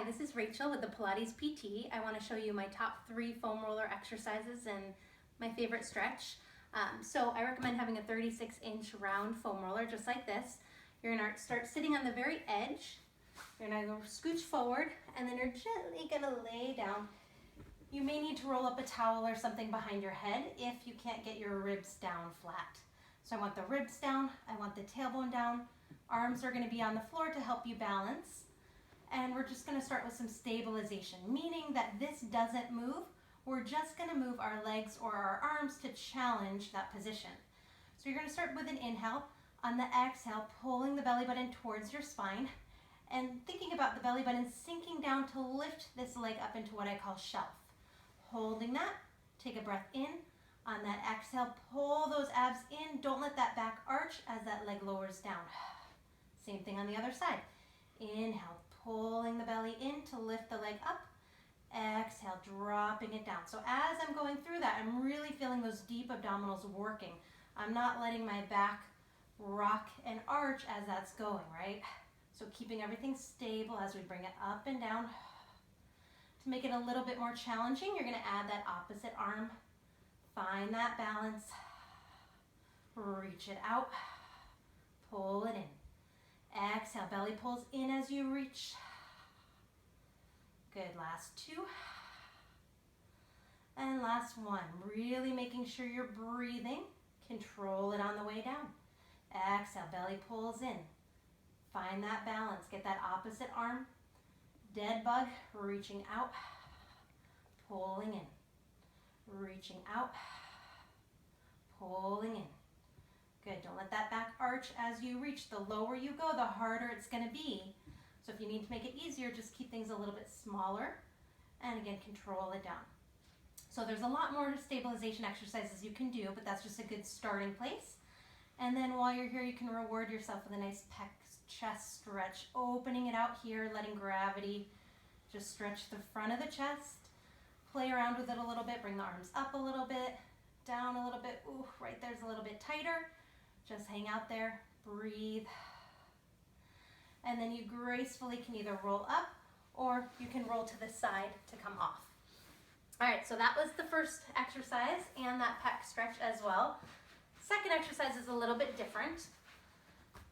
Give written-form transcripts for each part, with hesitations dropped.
Hi, this is Rachel with the Pilates PT. I want to show you my top 3 foam roller exercises and my favorite stretch. So I recommend having a 36-inch round foam roller just like this. You're going to start sitting on the very edge. You're going to go scooch forward and then you're gently going to lay down. You may need to roll up a towel or something behind your head if you can't get your ribs down flat. So I want the ribs down, I want the tailbone down. Arms are going to be on the floor to help you balance. And we're just going to start with some stabilization, meaning that this doesn't move. We're just going to move our legs or our arms to challenge that position. So you're going to start with an inhale. On the exhale, pulling the belly button towards your spine and thinking about the belly button sinking down to lift this leg up into what I call shelf. Holding that, take a breath in. On that exhale, pull those abs in. Don't let that back arch as that leg lowers down. Same thing on the other side. Inhale, pulling the belly in to lift the leg up. Exhale, dropping it down. So as I'm going through that, I'm really feeling those deep abdominals working. I'm not letting my back rock and arch as that's going, right? So keeping everything stable as we bring it up and down. To make it a little bit more challenging, you're going to add that opposite arm. Find that balance. Reach it out. Pull it in. Exhale, belly pulls in as you reach. Good, last 2. And last 1. Really making sure you're breathing. Control it on the way down. Exhale, belly pulls in. Find that balance. Get that opposite arm. Dead bug, reaching out. Pulling in. Reaching out. Pulling in. Good, don't let that back arch as you reach. The lower you go, the harder it's going to be. So if you need to make it easier, just keep things a little bit smaller. And again, control it down. So there's a lot more stabilization exercises you can do, but that's just a good starting place. And then while you're here, you can reward yourself with a nice pec chest stretch, opening it out here, letting gravity just stretch the front of the chest. Play around with it a little bit, bring the arms up a little bit, down a little bit. Ooh, right there's a little bit tighter. Just hang out there, breathe. And then you gracefully can either roll up or you can roll to the side to come off. All right, so that was the first exercise and that pec stretch as well. Second exercise is a little bit different.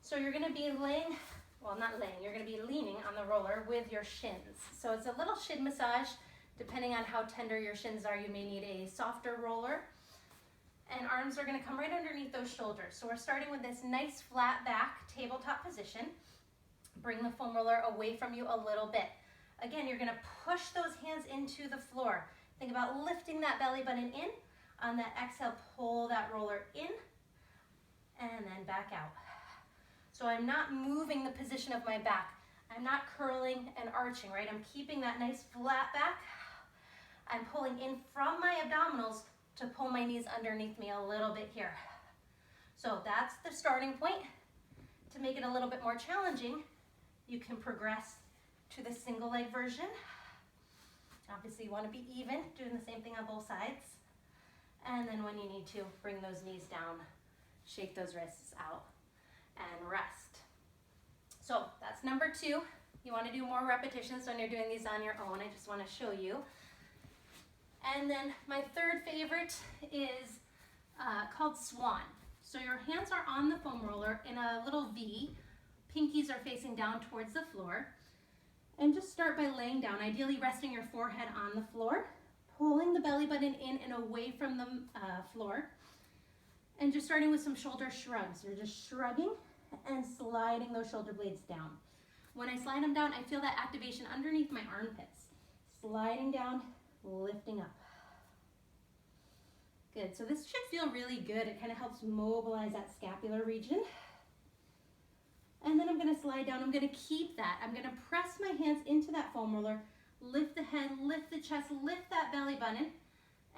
So you're gonna be laying, well not laying, you're gonna be leaning on the roller with your shins. So it's a little shin massage. Depending on how tender your shins are, you may need a softer roller. And arms are gonna come right underneath those shoulders. So we're starting with this nice flat back tabletop position. Bring the foam roller away from you a little bit. Again, you're gonna push those hands into the floor. Think about lifting that belly button in. On that exhale, pull that roller in and then back out. So I'm not moving the position of my back. I'm not curling and arching, right? I'm keeping that nice flat back. I'm pulling in from my abdominals to pull my knees underneath me a little bit here. So that's the starting point. To make it a little bit more challenging, you can progress to the single leg version. Obviously you want to be even, doing the same thing on both sides. And then when you need to, bring those knees down, shake those wrists out, and rest. So that's number 2. You want to do more repetitions when you're doing these on your own. I just want to show you. And then my third favorite is called Swan. So your hands are on the foam roller in a little V. Pinkies are facing down towards the floor. And just start by laying down, ideally resting your forehead on the floor, pulling the belly button in and away from the floor, and just starting with some shoulder shrugs. You're just shrugging and sliding those shoulder blades down. When I slide them down, I feel that activation underneath my armpits. Sliding down, lifting up. Good, so this should feel really good. It kind of helps mobilize that scapular region. And then I'm gonna slide down, I'm gonna keep that. I'm gonna press my hands into that foam roller, lift the head, lift the chest, lift that belly button,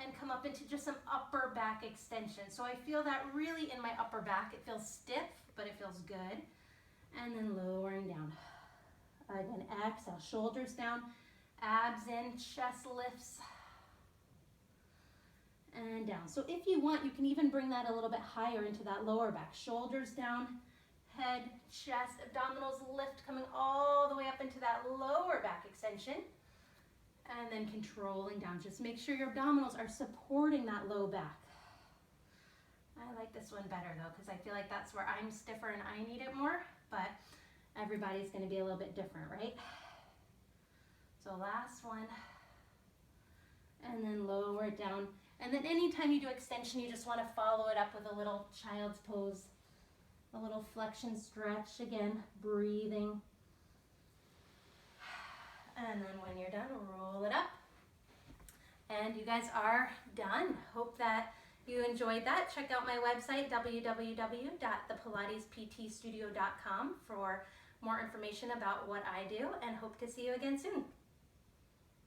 and come up into just some upper back extension. So I feel that really in my upper back. It feels stiff, but it feels good. And then lowering down. Again, exhale, shoulders down, abs in, chest lifts, and down. So if you want, you can even bring that a little bit higher into that lower back. Shoulders down, head, chest, abdominals lift, coming all the way up into that lower back extension. And then controlling down. Just make sure your abdominals are supporting that low back. I like this one better though, because I feel like that's where I'm stiffer and I need it more, but everybody's going to be a little bit different, right? So last one. And then lower it down. And then anytime you do extension, you just want to follow it up with a little child's pose, a little flexion stretch. Again, breathing. And then when you're done, roll it up. And you guys are done. Hope that you enjoyed that. Check out my website, www.thepilatesptstudio.com, for more information about what I do, and hope to see you again soon.